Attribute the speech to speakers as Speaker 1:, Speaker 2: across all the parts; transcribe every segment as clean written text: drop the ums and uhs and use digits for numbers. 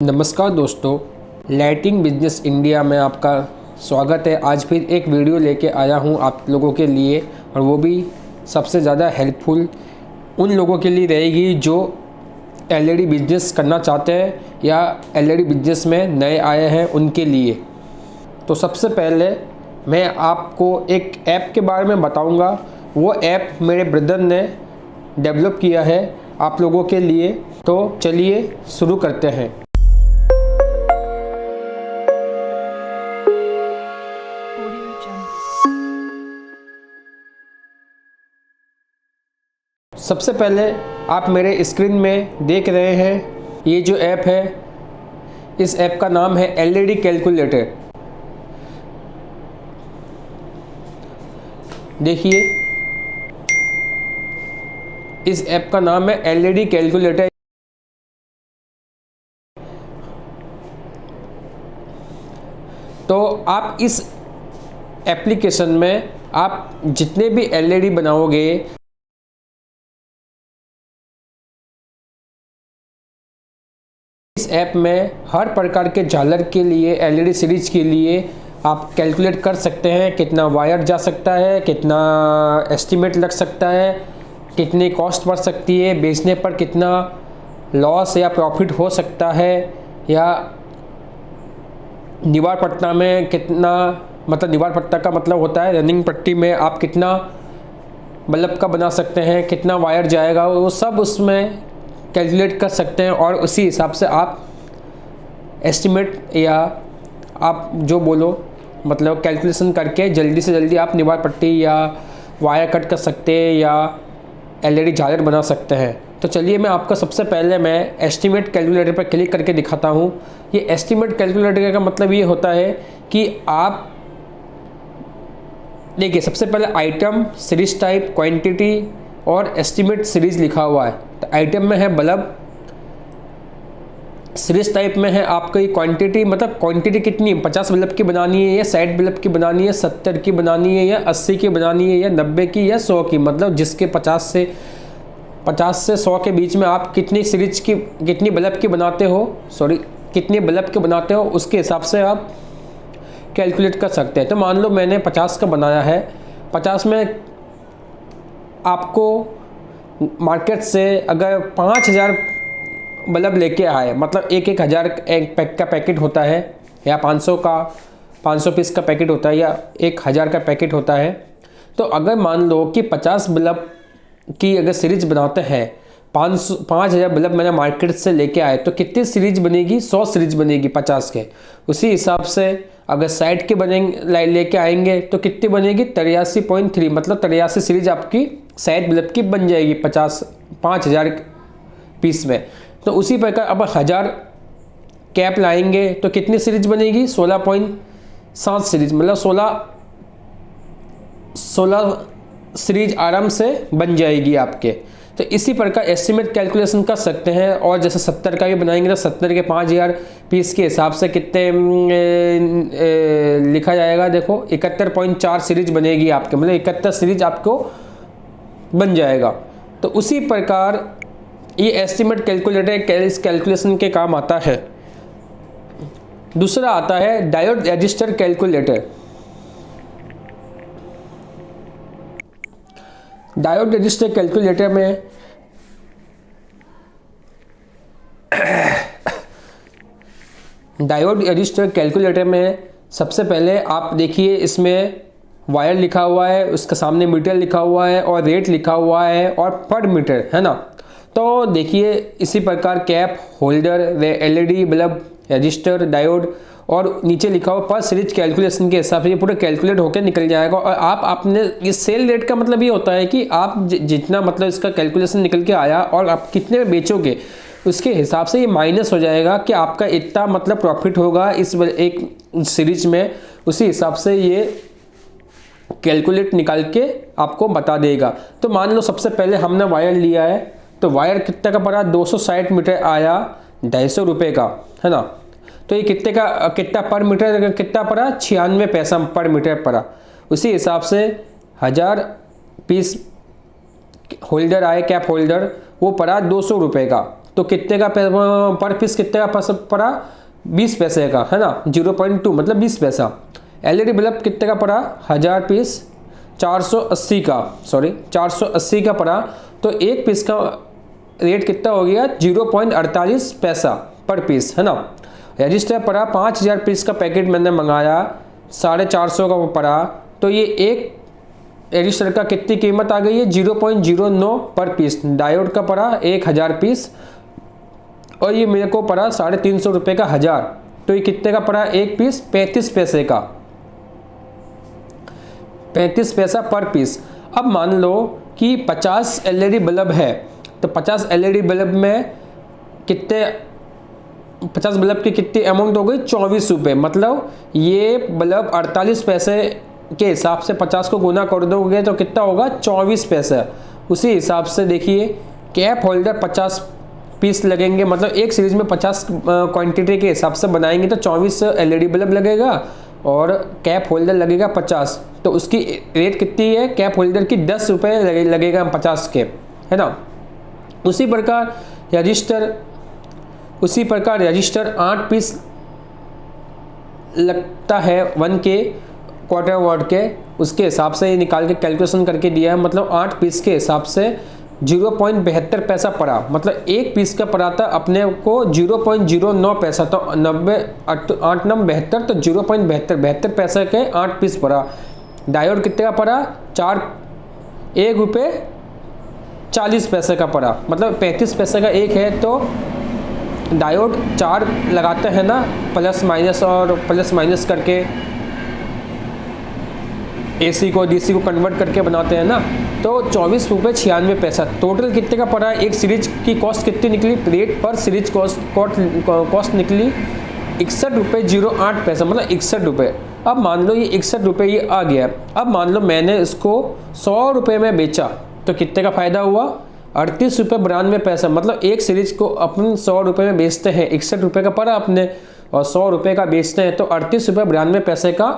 Speaker 1: नमस्कार दोस्तों, lighting business India में आपका स्वागत है। आज फिर एक वीडियो लेके आया हूँ आप लोगों के लिए, और वो भी सबसे ज़्यादा हेल्पफुल उन लोगों के लिए रहेगी जो एलईडी बिजनेस करना चाहते हैं या एलईडी बिजनेस में नए आए हैं उनके लिए। तो सबसे पहले मैं आपको एक ऐप के बारे में बताऊँगा। वो ऐप मेरे ब्रदर ने डेवलप किया है आप लोगों के लिए। तो चलिए शुरू करते हैं। सबसे पहले आप मेरे स्क्रीन में देख रहे हैं ये जो ऐप है, इस ऐप का नाम है एलईडी कैलकुलेटर। देखिए, इस ऐप का नाम है एलईडी कैलकुलेटर। तो आप इस एप्लीकेशन में आप जितने भी एलईडी बनाओगे, इस ऐप में हर प्रकार के झालर के लिए, एलईडी सीरीज के लिए आप कैलकुलेट कर सकते हैं कितना वायर जा सकता है, कितना एस्टीमेट लग सकता है, कितनी कॉस्ट बढ़ सकती है, बेचने पर कितना लॉस या प्रॉफिट हो सकता है, या दीवार पट्टा में कितना, मतलब दीवार पट्टा का मतलब होता है रनिंग पट्टी में आप कितना बल्ब का बना सकते हैं, कितना वायर जाएगा, वो सब उसमें कैलकुलेट कर सकते हैं। और उसी हिसाब से आप एस्टीमेट या आप जो बोलो, मतलब कैलकुलेशन करके जल्दी से जल्दी आप दीवार पट्टी या वायर कट कर सकते हैं या एलईडी झालर बना सकते हैं। तो चलिए मैं आपको सबसे पहले मैं एस्टीमेट कैलकुलेटर पर क्लिक करके दिखाता हूँ। ये एस्टीमेट कैलकुलेटर का मतलब ये होता है कि आप देखिए, सबसे पहले आइटम, सीरीज टाइप, क्वांटिटी और एस्टीमेट सीरीज लिखा हुआ है। तो आइटम में है बल्ब, सीरीज टाइप में है आपकी क्वांटिटी, मतलब क्वांटिटी कितनी, 50 बल्ब की बनानी है या 60 बल्ब की बनानी है, 70 की बनानी है या 80 की बनानी है या 90 की या 100 की, मतलब जिसके 50 से 100 के बीच में आप कितनी सीरीज की, कितनी बल्ब की बनाते हो, कितनी बल्ब के बनाते हो, उसके हिसाब से आप कैलकुलेट कर सकते हैं। तो मान लो मैंने 50 का बनाया है। 50 में आपको मार्केट से अगर 5000 बल्ब लेके आए, मतलब एक हज़ार एक पैक का पैकेट होता है, या 500 पीस का पैकेट होता है, या 1000 का पैकेट होता है। तो अगर मान लो कि 50 बल्ब की अगर सीरीज बनाते हैं, 5000 बल्ब मैंने मार्केट से लेके आए, तो कितनी सीरीज बनेगी? 100 सीरीज बनेगी 50 के। उसी हिसाब से अगर 60 के बनेंगे लेके आएंगे तो कितनी बनेगी? 83.3, मतलब 83 सीरीज आपकी 60 बल्ब की बन जाएगी 5000 पीस में। तो उसी प्रकार अब 1000 कैप लाएंगे तो कितनी सीरीज बनेगी? 16.7 सीरीज, मतलब 16 सीरीज आराम से बन जाएगी आपके। तो इसी प्रकार एस्टीमेट कैलकुलेशन कर सकते हैं। और जैसे 70 का भी बनाएंगे तो 70 के 5000 पीस के हिसाब से कितने लिखा जाएगा? देखो 71.4 सीरीज बनेगी आपके, मतलब 71 सीरीज आपको बन जाएगा। तो उसी प्रकार ये एस्टीमेट कैलकुलेटर इस कैलकुलेशन के काम आता है। दूसरा आता है diode register calculator. Diode register calculator में डायोड रजिस्टर कैलकुलेटर में सबसे पहले आप देखिए, इसमें वायर लिखा हुआ है, उसके सामने मीटर लिखा हुआ है और रेट लिखा हुआ है और पर मीटर, है ना। तो देखिए, इसी प्रकार cap, holder, LED bulb, register, diode, और नीचे लिखा हुआ पर सीरीज कैलकुलेशन के हिसाब से ये पूरा कैलकुलेट होकर निकल जाएगा। और आप आपने ये सेल रेट का मतलब ये होता है कि आप जितना, मतलब इसका कैलकुलेशन निकल के आया और आप कितने में बेचोगे, उसके हिसाब से ये माइनस हो जाएगा कि आपका इतना मतलब प्रॉफिट होगा इस एक सीरीज में। उसी हिसाब से ये कैलकुलेट निकाल के आपको बता देगा। तो मान लो सबसे पहले हमने वायर लिया है, तो वायर कितने का पड़ा? 260 मीटर आया, 250 रुपये का, है ना। तो ये कितना पर मीटर कितना पड़ा? 96 पैसा पर मीटर पड़ा। उसी हिसाब से 1000 पीस होल्डर आए, कैप होल्डर, वो पड़ा 200 रुपये का। तो कितने का पर पीस कितने का पड़ा, 20 पैसे का, है ना, 0.2 मतलब 20 पैसा। एलईडी बल्ब कितने का पड़ा, 1000 पीस 480 का, सॉरी 480 का पड़ा, तो एक पीस का रेट कितना हो गया, 0.48 पैसा पर पीस, है ना। रजिस्टर पड़ा 5000 पीस का पैकेट मैंने मंगाया, 450 का वो पड़ा, तो ये एक रजिस्टर का कितनी कीमत आ गई है, 0.09 पर पीस। डायोड का पड़ा 1000 पीस और ये मेरे को पड़ा 350 रुपये का 1000, तो ये कितने का पड़ा एक पीस, 35 पैसे का, 35 पैसा पर पीस। अब मान लो कि 50 एलईडी बल्ब है, तो 50 एलईडी बल्ब में कितने, 50 बल्ब की कितनी अमाउंट हो गई, 24 रुपये। मतलब ये बल्ब 48 पैसे के हिसाब से 50 को गुना कर दोगे तो कितना होगा, 24 पैसे। उसी हिसाब से देखिए कैप होल्डर 50 पीस लगेंगे, मतलब एक सीरीज में 50 क्वांटिटी के हिसाब से बनाएंगे तो 24 एलईडी बल्ब लगेगा और कैप होल्डर लगेगा 50, तो उसकी रेट कितनी है, कैप होल्डर की 10 रुपये लगेगा 50 के, है ना। उसी प्रकार रजिस्टर 8 पीस लगता है 1 के क्वार्टर वाट के, उसके हिसाब से ये निकाल के कैलकुलेशन करके दिया है। मतलब 8 पीस के हिसाब से 0.72 पैसा पड़ा, मतलब एक पीस का पड़ा था अपने को 0.09 पैसा, तो 90 8 9 72, तो 0.72 पैसे के 8 पीस पड़ा। डायोड कितने का पड़ा, 1 रुपये 40 पैसे का पड़ा, मतलब 35 पैसे का एक है, तो डायोड 4 लगाते हैं ना, प्लस माइनस करके एसी को डीसी को कन्वर्ट करके बनाते हैं ना, तो 24 रुपये 96 पैसा। टोटल कितने का पड़ा, एक सीरीज की कॉस्ट कितनी निकली, रेट पर सीरीज कॉस्ट निकली 61 रुपये 08 पैसा, मतलब 61 रुपये। अब मान लो ये 61 रुपये ये आ गया, अब मान लो मैंने इसको 100 रुपये में बेचा तो कितने का फ़ायदा हुआ, 38 रुपये 92 पैसा। मतलब एक सीरीज को अपन 100 रुपये में बेचते हैं, 61 रुपये का पड़ा अपने, और 100 रुपये का बेचते हैं तो 38 रुपये 92 पैसे का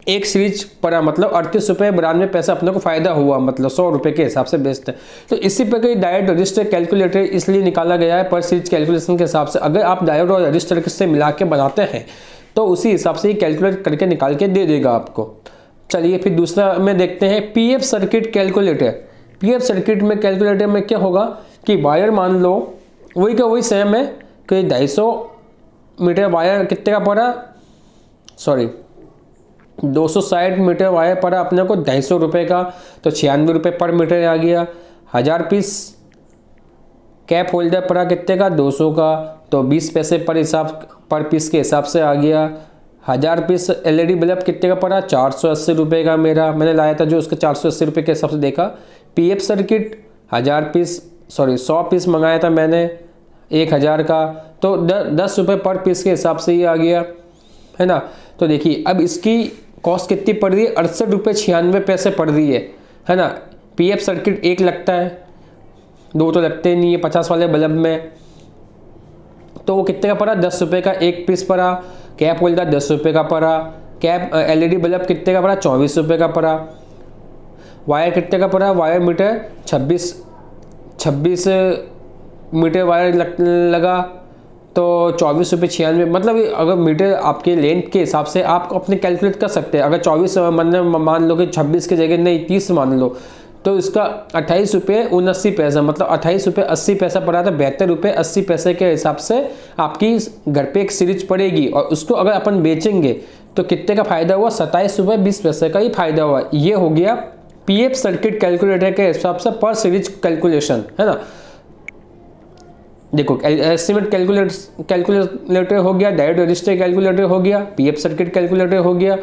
Speaker 1: एक सीरीज पड़ा, मतलब 38 रुपये 92 पैसा अपने को फ़ायदा हुआ, मतलब 100 रुपये के हिसाब से बेचते हैं। तो इसी प्रकार डायोड रजिस्टर कैलकुलेटर इसलिए निकाला गया है पर सीरीज कैलकुलेशन के हिसाब से। अगर आप डायोड और रजिस्टर से मिला के बनाते हैं तो उसी हिसाब से ही कैलकुलेट करके निकाल के दे देगा आपको। चलिए फिर दूसरा में देखते हैं PF circuit calculator. PF circuit में कैलकुलेटर में क्या होगा कि वायर मान लो वही का वही सेम है कि 250 मीटर वायर कितने का पड़ा, सॉरी 260 मीटर वायर पड़ा अपने को 250 रुपये का, तो 96 रुपये पर मीटर आ गया। 1000 पीस कैप होल्डर पड़ा कितने का, 200 का, तो 20 पैसे पर पीस के हिसाब से आ गया। 1000 पीस एलईडी बल्ब कितने का पड़ा, 480 रुपये का मैंने लाया था जो उसका 480 रुपये के हिसाब से देखा। पीएफ सर्किट 100 पीस मंगाया था मैंने 1000 का, तो 10 रुपये पर पीस के हिसाब से ही आ गया, है ना। तो देखिए अब इसकी कॉस्ट कितनी पड़ रही है, 68 रुपये 96 पैसे पड़ रही है ना। पीएफ सर्किट एक लगता है, 2 तो लगते नहीं है 50 वाले बल्ब में, तो वो कितने का पड़ा, 10 रुपये का एक पीस पड़ा। कैप होल्डर 10 रुपये का पड़ा। कैप एलईडी बल्ब कितने का पड़ा, 24 रुपये का पड़ा। वायर कितने का पड़ा, वायर मीटर 26 मीटर वायर लगा, तो 24 रुपये 96, मतलब अगर मीटर आपके लेंथ के हिसाब से आप अपने कैलकुलेट कर सकते हैं। अगर 24 मान लो कि 26 की जगह नहीं 30 मान लो, तो इसका 28 रुपये 79 पैसा, मतलब 28 रुपये 80 पैसा पड़ा था। 72 रुपये 80 पैसे के हिसाब से आपकी घर पे एक सीरीज पड़ेगी, और उसको अगर अपन बेचेंगे तो कितने का फ़ायदा हुआ, 27 रुपये 20 पैसे का ही फ़ायदा हुआ। ये हो गया पीएफ सर्किट कैलकुलेटर के हिसाब से पर सीरीज कैलकुलेशन, है ना। देखो एस्टिमेट कैलकुलेटर हो गया, डायोड रजिस्टर कैलकुलेटर हो गया, पीएफ सर्किट कैलकुलेटर हो गया,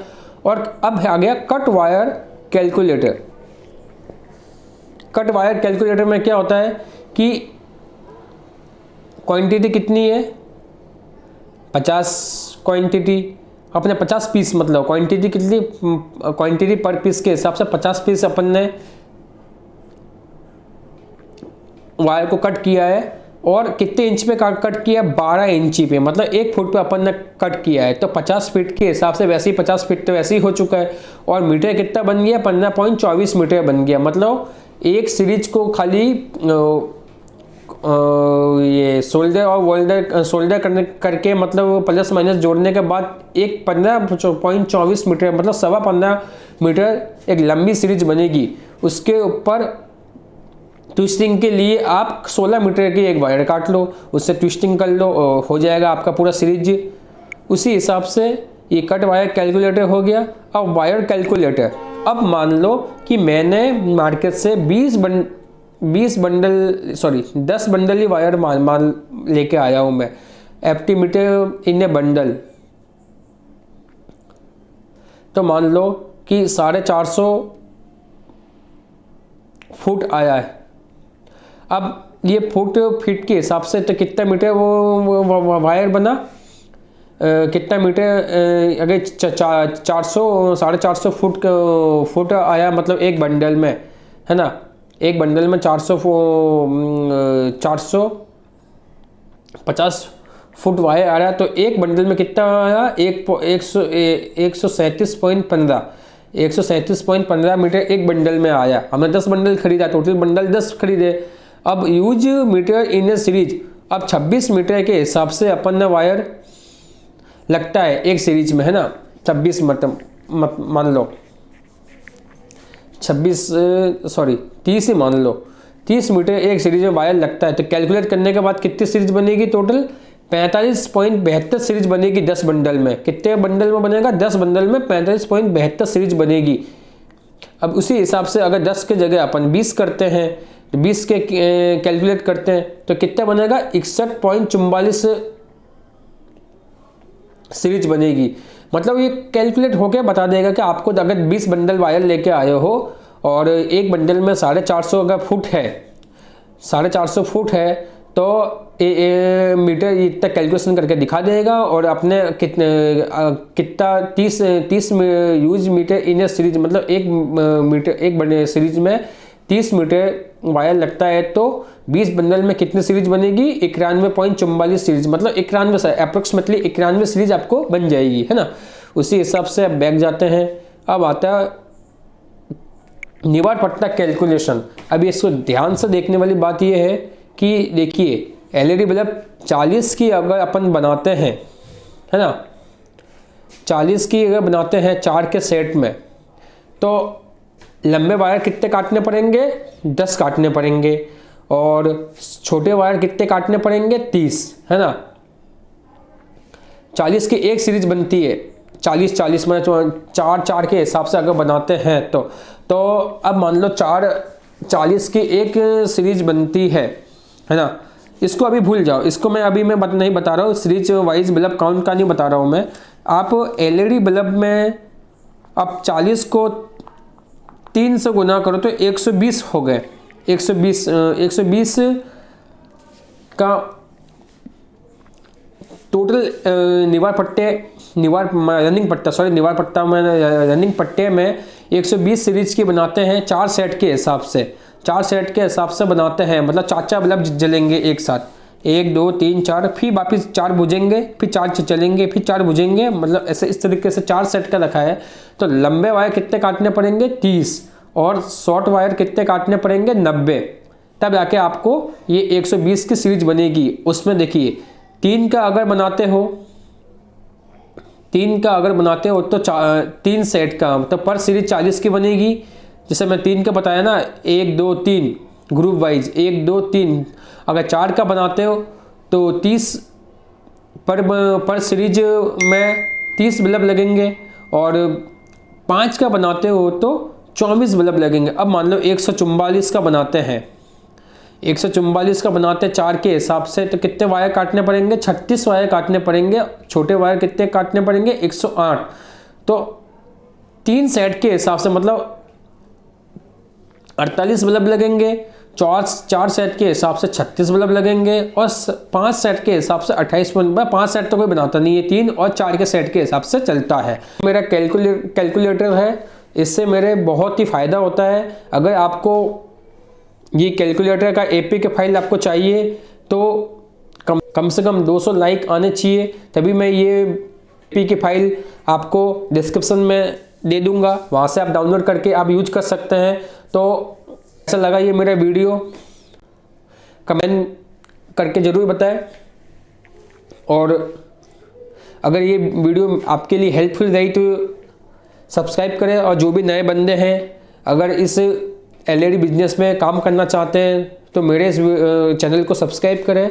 Speaker 1: और अब आ गया cut wire calculator. Cut wire calculator में क्या होता है कि क्वांटिटी कितनी है, 50 क्वांटिटी अपने 50 पीस, मतलब क्वांटिटी कितनी, क्वांटिटी पर पीस के हिसाब से 50 पीस अपन ने वायर को कट किया है, और कितने इंच पे कट किया, 12 इंची पे, मतलब 1 फुट पे अपन ने कट किया है। तो 50 फीट के हिसाब से वैसे ही 50 फीट तो वैसे ही हो चुका है, और मीटर कितना बन गया, 15.24 मीटर बन गया। मतलब एक सीरीज को खाली ये सोल्डर और सोल्डर करके मतलब प्लस माइनस जोड़ने के बाद एक 15.24 मीटर मतलब 15.25 मीटर एक लंबी सीरीज बनेगी। उसके ऊपर ट्विस्टिंग के लिए आप 16 मीटर की एक वायर काट लो, उससे ट्विस्टिंग कर लो, हो जाएगा आपका पूरा सीरीज। उसी हिसाब से ये कट वायर कैलकुलेटर हो गया। अब वायर कैलकुलेटर, अब मान लो कि मैंने मार्केट से 10 बंडल ही वायर मान लेके आया हूँ मैं, FT metre in a bundle. तो मान लो कि 450 फुट आया है। अब ये फीट के हिसाब से तो कितना मीटर वो वायर बना, कितना मीटर, अगर 450 फुट आया मतलब एक बंडल में, है ना, एक बंडल में 450 फुट वायर आ रहा है। तो एक बंडल में कितना आया, 137.15 मीटर एक बंडल में आया। हमने 10 बंडल खरीदा, टोटल बंडल 10 खरीदे। अब use metre in A series, अब 26 मीटर के हिसाब से अपन ने वायर लगता है एक सीरीज में, है ना, 26 मान लो 30 ही मान लो, 30 मीटर एक सीरीज में वायर लगता है। तो कैलकुलेट करने के बाद कितनी सीरीज बनेगी, टोटल 45.72 सीरीज बनेगी 10 बंडल में। कितने बंडल में बनेगा, 10 बंडल में 45.72 सीरीज बनेगी। अब उसी हिसाब से अगर 10 के जगह अपन 20 करते हैं, तो 20 के कैलकुलेट करते हैं तो कितना बनेगा, 61.44 सीरीज बनेगी। मतलब ये कैलकुलेट होके बता देगा कि आपको अगर 20 बंडल वायर लेके आए हो और एक बंडल में 450 अगर फुट है, 450 फुट है, तो मीटर इतना कैलकुलेशन करके दिखा देगा। और अपने कितना 30 use metre in A series, मतलब एक बड़े सीरीज में 30 मीटर वायर लगता है। तो 20 बंडल में कितनी सीरीज बनेगी, 91.44 सीरीज, मतलब 91 से अप्रोक्सीमेटली 91 सीरीज आपको बन जाएगी, है ना। उसी हिसाब से अब बैक जाते हैं। अब आता है निवार पट्टा कैलकुलेशन। अभी इसको ध्यान से देखने वाली बात यह है कि देखिए, LED बल्ब 40 की अगर अपन बनाते हैं, है ना, 40 की अगर बनाते हैं 4 के सेट में, तो लंबे वायर कितने काटने पड़ेंगे, 10 काटने पड़ेंगे। और छोटे वायर कितने काटने पड़ेंगे, 30, है ना। 40 की एक सीरीज बनती है, 40 में 4 के हिसाब से अगर बनाते हैं तो अब मान लो 40 की एक सीरीज बनती है ना। इसको अभी भूल जाओ, इसको मैं नहीं बता रहा हूँ, सीरीज वाइज बल्ब काउंट का नहीं बता रहा हूँ मैं। आप LED बल्ब में अब 40 को 3 से गुना करो तो 120 हो गए। 120 का टोटल निवार रनिंग पट्टे में 120 सीरीज की बनाते हैं 4 सेट के हिसाब से। 4 सेट के हिसाब से बनाते हैं, मतलब 4 बल्ब जलेंगे एक साथ, 1 2 3 4, फिर वापिस 4 बुझेंगे, फिर 4 चलेंगे, फिर 4 बुझेंगे, मतलब ऐसे इस तरीके से 4 सेट का रखा है। तो लंबे वायर कितने काटने पड़ेंगे, 30, और शॉर्ट वायर कितने काटने पड़ेंगे, 90। तब जाके आपको ये 120 की सीरीज बनेगी। उसमें देखिए 3 का अगर बनाते हो तो 3 सेट का, तो पर सीरीज 40 की बनेगी। जैसे मैं 3 का बताया ना, 1 2 3 ग्रुप वाइज, 1 2 3। अगर 4 का बनाते हो तो 30 पर सीरीज में 30 बल्ब लगेंगे, और 5 का बनाते हो तो 24 बल्ब लगेंगे। अब मान लो 144 का बनाते हैं, 144 का बनाते 4 के हिसाब से, तो कितने वायर काटने पड़ेंगे, 36 वायर काटने पड़ेंगे। छोटे वायर कितने काटने पड़ेंगे, 108। तो 3 सेट के हिसाब से मतलब 48 बल्ब लगेंगे। 4 सेट के हिसाब से 36 बल्ब लगेंगे, और 5 सेट के हिसाब से 28 बल्ब। 5 सेट तो कोई बनाता नहीं है, 3 और 4 के सेट के हिसाब से चलता है। मेरा कैलकुलेटर है, इससे मेरे बहुत ही फ़ायदा होता है। अगर आपको ये कैलकुलेटर का APK फाइल आपको चाहिए तो कम से कम 200 लाइक आने चाहिए, तभी मैं ये APK फाइल आपको डिस्क्रिप्शन में दे दूंगा, वहाँ से आप डाउनलोड करके आप यूज कर सकते हैं। तो कैसा लगा ये मेरा वीडियो, कमेंट करके ज़रूर बताएं। और अगर ये वीडियो आपके लिए हेल्पफुल रही तो सब्सक्राइब करें। और जो भी नए बंदे हैं अगर इस LED बिजनेस में काम करना चाहते हैं तो मेरे इस चैनल को सब्सक्राइब करें,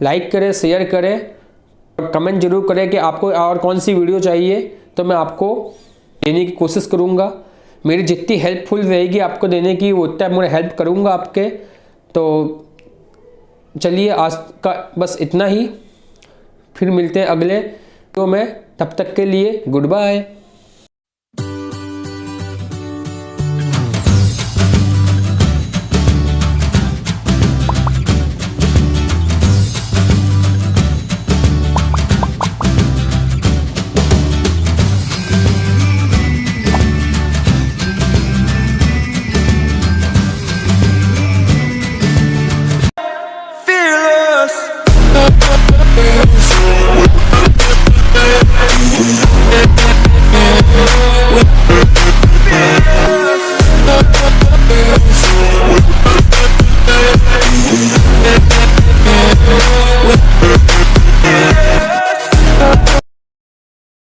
Speaker 1: लाइक करें, शेयर करें और कमेंट जरूर करें कि आपको और कौन सी वीडियो चाहिए, तो मैं आपको देने की कोशिश करूँगा। मेरी जितनी हेल्पफुल रहेगी आपको देने की उतना मैं हेल्प करूँगा आपके। तो चलिए आज का बस इतना ही, फिर मिलते हैं अगले वीडियो में। तब तक के लिए गुड बाय।